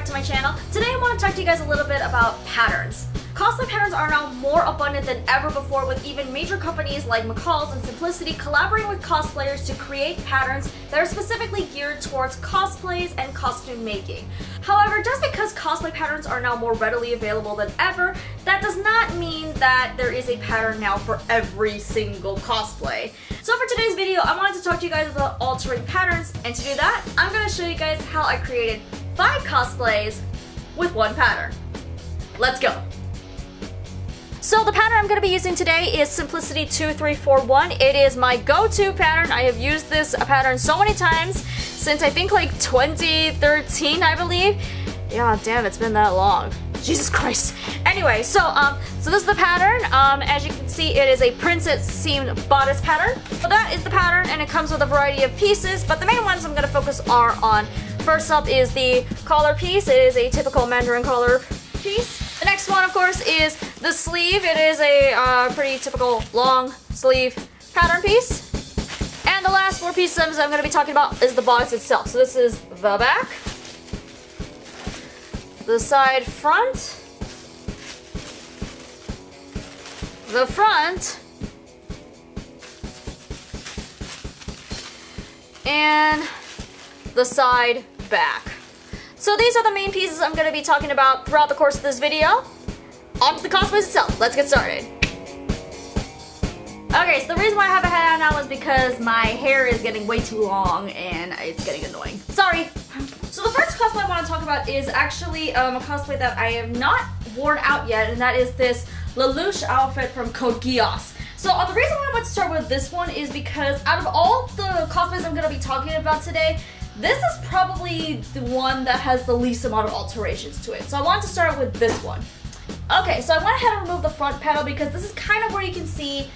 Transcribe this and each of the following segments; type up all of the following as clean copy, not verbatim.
back to my channel. Today I want to talk to you guys a little bit about patterns. Cosplay patterns are now more abundant than ever before, with even major companies like MacLeod and Simplicity collaborating with cosplayers to create patterns that are specifically geared towards cosplays and costume making. However, just because cosplay patterns are now more readily available than ever, that does not mean that there is a pattern now for every single cosplay. So for today's video, I wanted to talk to you guys about altering patterns, and to do that, I'm going to show you guys how I created 5 cosplays with one pattern. Let's go! So the pattern I'm going to be using today is Simplicity 2341. It is my go-to pattern. I have used this pattern so many times since I think like 2013, I believe. Yeah, damn, it's been that long. Jesus Christ. Anyway, so this is the pattern. As you can see, it is a princess-themed bodice pattern. So that is the pattern, and it comes with a variety of pieces, but the main ones I'm going to focus are on. First up is the collar piece. It is a typical Mandarin collar piece. The next one, of course, is the sleeve. It is a pretty typical long sleeve pattern piece. And the last 4 pieces I'm going to be talking about is the bodice itself. So this is the back, the side front, the front, and the side back. So these are the main pieces I'm going to be talking about throughout the course of this video. On to the cosplays itself. Let's get started. Okay, so the reason why I have a hat on now is because my hair is getting way too long and it's getting annoying. Sorry. So the first cosplay I want to talk about is actually a cosplay that I have not worn out yet, and that is this Lelouch outfit from Code Geass. So the reason why I want to start with this one is because out of all the cosplays I'm going to be talking about today, this is probably the one that has the least amount of alterations to it. So I want to start with this one. Okay, so I went ahead and removed the front panel because this is kind of where you can see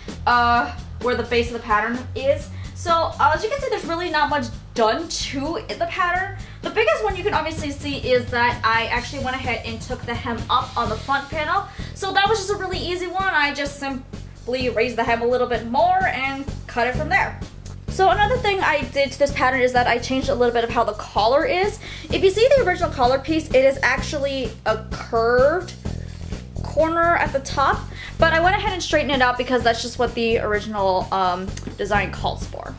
where the base of the pattern is. So as you can see, there's really not much done to the pattern. The biggest one you can obviously see is that I actually went ahead and took the hem up on the front panel. So that was just a really easy one. I just simply raised the hem a little bit more and cut it from there. So another thing I did to this pattern is that I changed a little bit of how the collar is. If you see the original collar piece, it is actually a curved corner at the top, but I went ahead and straightened it out because that's just what the original design calls for.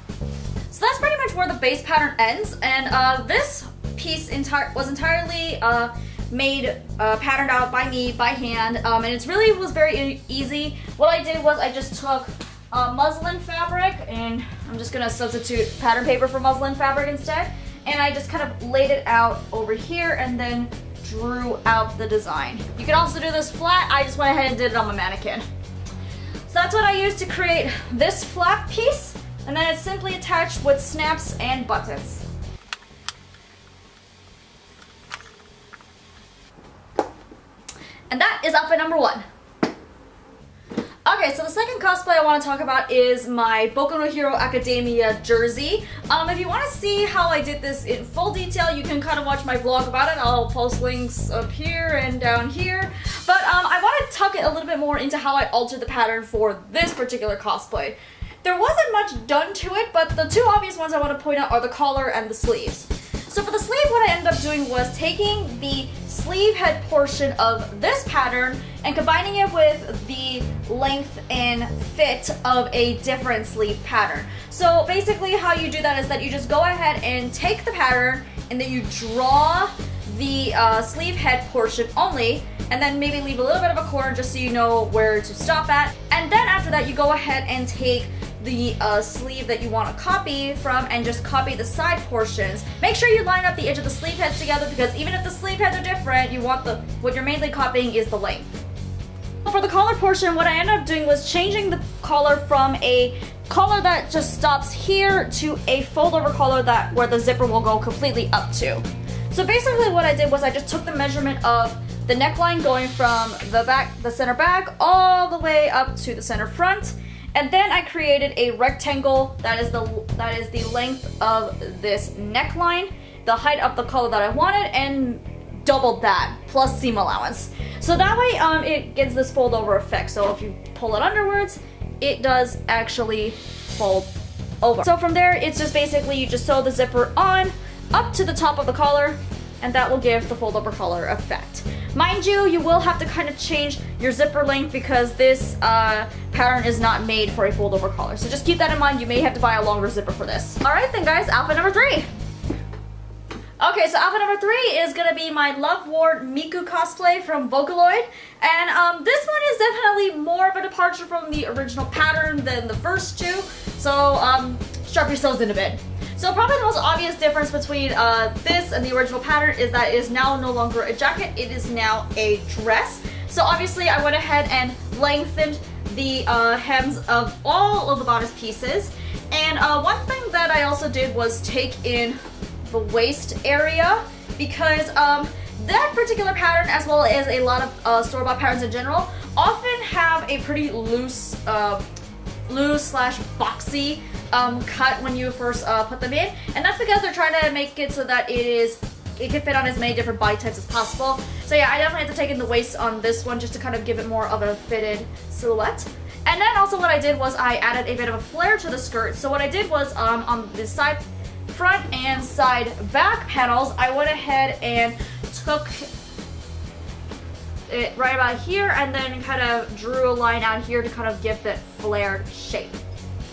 So that's pretty much where the base pattern ends, and this piece was entirely patterned out by me by hand, and it really was very easy. What I did was I just took muslin fabric, and I'm just gonna substitute pattern paper for muslin fabric instead, and I just kind of laid it out over here and then drew out the design. You can also do this flat. I just went ahead and did it on my mannequin. So that's what I used to create this flap piece, and then it's simply attached with snaps and buttons. And that is outfit number 1. Okay, so the second cosplay I want to talk about is my Boku no Hero Academia jersey. If you want to see how I did this in full detail, you can kind of watch my vlog about it. I'll post links up here and down here. But I want to tuck it a little bit more into how I altered the pattern for this particular cosplay. There wasn't much done to it, but the 2 obvious ones I want to point out are the collar and the sleeves. So for the sleeve, what I ended up doing was taking the sleeve head portion of this pattern and combining it with the length and fit of a different sleeve pattern. So basically how you do that is that you just go ahead and take the pattern and then you draw the sleeve head portion only, and then maybe leave a little bit of a corner just so you know where to stop at. And then after that, you go ahead and take the sleeve that you want to copy from and just copy the side portions. Make sure you line up the edge of the sleeve heads together, because even if the sleeve heads are different, you want what you're mainly copying is the length. For the collar portion, what I ended up doing was changing the collar from a collar that just stops here to a fold over collar where the zipper will go completely up to. So basically what I did was I just took the measurement of the neckline going from the center back all the way up to the center front, and then I created a rectangle that is the length of this neckline, the height of the collar that I wanted, and doubled that plus seam allowance. So that way it gets this fold over effect. So if you pull it underwards, it does actually fold over. So from there, it's just basically you just sew the zipper on up to the top of the collar, and that will give the fold over collar effect. Mind you, you will have to kind of change your zipper length because this pattern is not made for a fold over collar. So just keep that in mind. You may have to buy a longer zipper for this. All right then guys, outfit number 3. Okay, so outfit number 3 is gonna be my Love Ward Miku cosplay from Vocaloid. And this one is definitely more of a departure from the original pattern than the first two. So strap yourselves in a bit. So probably the most obvious difference between this and the original pattern is that it is now no longer a jacket, it is now a dress. So obviously I went ahead and lengthened the hems of all of the bodice pieces. And one thing that I also did was take in the waist area because that particular pattern, as well as a lot of store-bought patterns in general, often have a pretty loose slash boxy cut when you first put them in, and that's because they're trying to make it so that it can fit on as many different body types as possible. So yeah, I definitely had to take in the waist on this one just to kind of give it more of a fitted silhouette. And then also what I did was I added a bit of a flare to the skirt. So what I did was on the side front and side back panels, I went ahead and took it right about here and then kind of drew a line out here to kind of give that flared shape.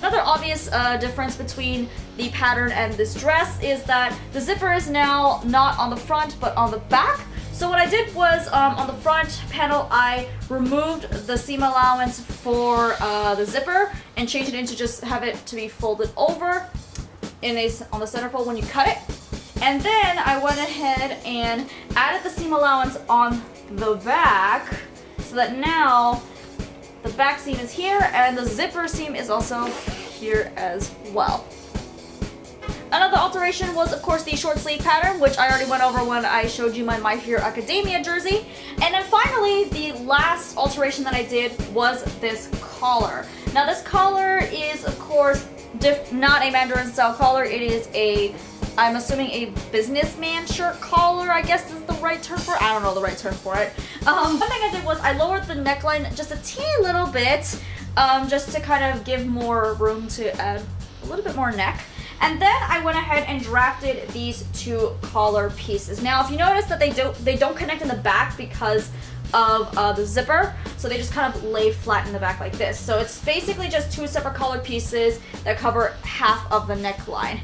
Another obvious difference between the pattern and this dress is that the zipper is now not on the front but on the back. So what I did was on the front panel I removed the seam allowance for the zipper and changed it into just have it to be folded over on the centerfold when you cut it. And then I went ahead and added the seam allowance on the back so that now the back seam is here and the zipper seam is also here as well. Another alteration was of course the short sleeve pattern, which I already went over when I showed you my My Hero Academia jersey. And then finally the last alteration that I did was this collar. Now this collar is of course not a Mandarin style collar, it is I'm assuming a businessman shirt collar, I guess is the right term for it. I don't know the right term for it. One thing I did was I lowered the neckline just a teeny little bit, just to kind of give more room to add a little bit more neck. And then I went ahead and drafted these two collar pieces. Now if you notice that they don't connect in the back because of the zipper, so they just kind of lay flat in the back like this. So it's basically just two separate collar pieces that cover half of the neckline.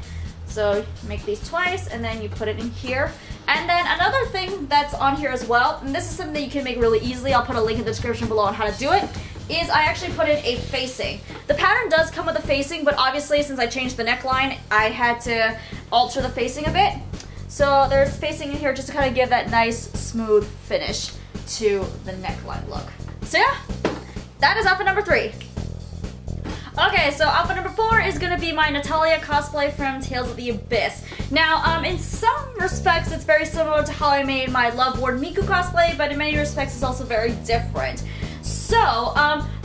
So you make these twice and then you put it in here. And then another thing that's on here as well, and this is something that you can make really easily, I'll put a link in the description below on how to do it, is I actually put in a facing. The pattern does come with a facing, but obviously since I changed the neckline, I had to alter the facing a bit. So there's facing in here just to kind of give that nice smooth finish to the neckline look. So yeah, that is outfit number 3. Okay, so outfit number 4 is gonna be my Natalia cosplay from Tales of the Abyss. Now, in some respects, it's very similar to how I made my Love Ward Miku cosplay, but in many respects, it's also very different. So,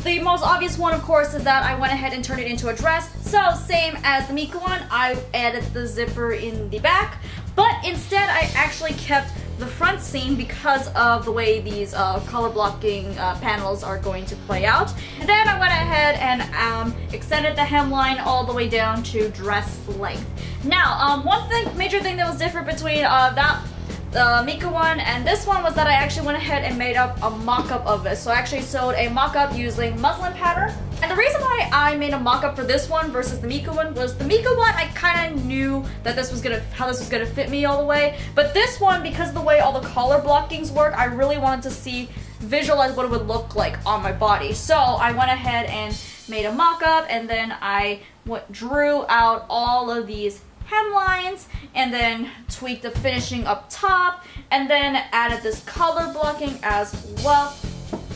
the most obvious one, of course, is that I went ahead and turned it into a dress. So, same as the Miku one, I added the zipper in the back, but instead, I actually kept the front seam because of the way these color blocking panels are going to play out. And then I went ahead and extended the hemline all the way down to dress length. Now, one major thing that was different between the Miku one and this one was that I actually went ahead and made up a mock-up of this. So I actually sewed a mock-up using muslin pattern. And the reason why I made a mock-up for this one versus the Miku one was the Miku one, I kind of knew that how this was gonna fit me all the way. But this one, because of the way all the collar blockings work, I really wanted to visualize what it would look like on my body. So I went ahead and made a mock-up, and then I drew out all of these hemlines and then tweaked the finishing up top and then added this color blocking as well.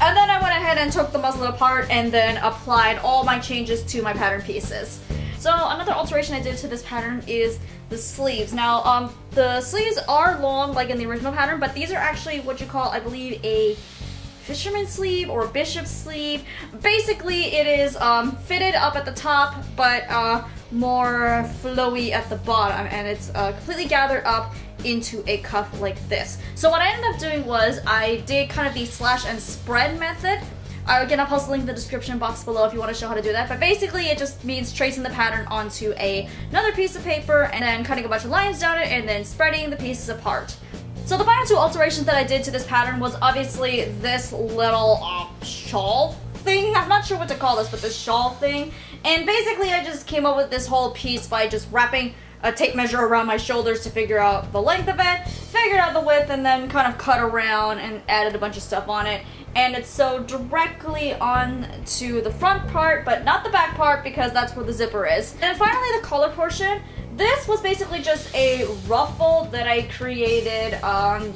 And then I went ahead and took the muslin apart and then applied all my changes to my pattern pieces. So another alteration I did to this pattern is the sleeves. Now the sleeves are long like in the original pattern, but these are actually what you call, I believe, a fisherman sleeve or a bishop sleeve. Basically it is fitted up at the top but more flowy at the bottom, and it's completely gathered up into a cuff like this. So what I ended up doing was I did kind of the slash and spread method. Again, I'll post a link in the description box below if you want to show how to do that, but basically it just means tracing the pattern onto another piece of paper and then cutting a bunch of lines down it and then spreading the pieces apart. So the final two alterations that I did to this pattern was obviously this little shawl thing. I'm not sure what to call this, but this shawl thing. And basically I just came up with this whole piece by just wrapping a tape measure around my shoulders to figure out the length of it, figured out the width, and then kind of cut around and added a bunch of stuff on it. And it's sewed directly on to the front part, but not the back part because that's where the zipper is. And finally the collar portion. This was basically just a ruffle that I created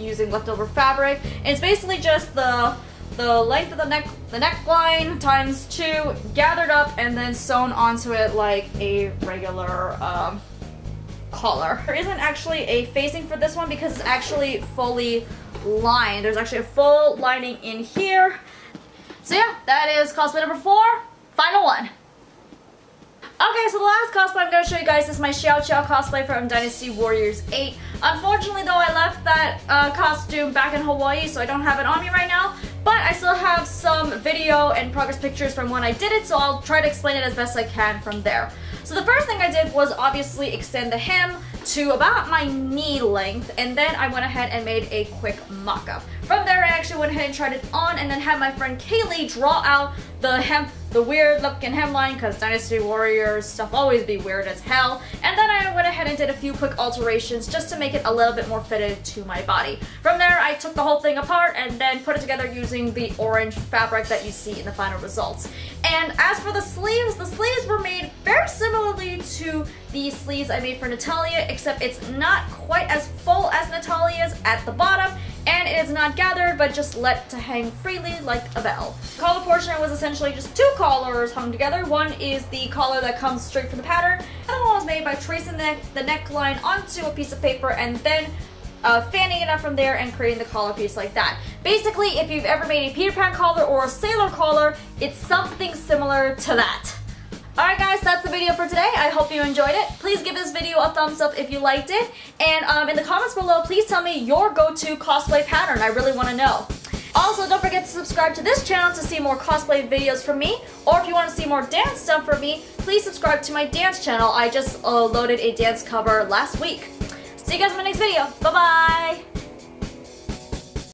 using leftover fabric. And it's basically just the length of the neckline times 2, gathered up and then sewn onto it like a regular collar. There isn't actually a facing for this one because it's actually fully lined. There's actually a full lining in here. So yeah, that is cosplay number 4, final one. Okay, so the last cosplay I'm going to show you guys is my Shou Shou cosplay from Dynasty Warriors 8. Unfortunately though, I left that costume back in Hawaii, so I don't have it on me right now. But I still have some video and progress pictures from when I did it, so I'll try to explain it as best I can from there. So the first thing I did was obviously extend the hem to about my knee length, and then I went ahead and made a quick mock-up. From there, I actually went ahead and tried it on, and then had my friend Kaylee draw out the weird looking hemline, because Dynasty Warriors stuff always be weird as hell. And then I went ahead and did a few quick alterations just to make it a little bit more fitted to my body. From there, I took the whole thing apart and then put it together using the orange fabric that you see in the final results. And as for the sleeves were made very similarly to the sleeves I made for Natalia, except it's not quite as full as Natalia's at the bottom, and it is not gathered but just let to hang freely like a bell. The collar portion was essentially just 2 collars hung together. One is the collar that comes straight from the pattern, and the other one was made by tracing the neckline onto a piece of paper and then fanning it up from there and creating the collar piece like that. Basically, if you've ever made a Peter Pan collar or a sailor collar, it's something similar to that. Alright guys, that's the video for today. I hope you enjoyed it. Please give this video a thumbs up if you liked it. And in the comments below, please tell me your go-to cosplay pattern. I really want to know. Also, don't forget to subscribe to this channel to see more cosplay videos from me. Or if you want to see more dance stuff from me, please subscribe to my dance channel. I just loaded a dance cover last week. See you guys in my next video. Bye-bye!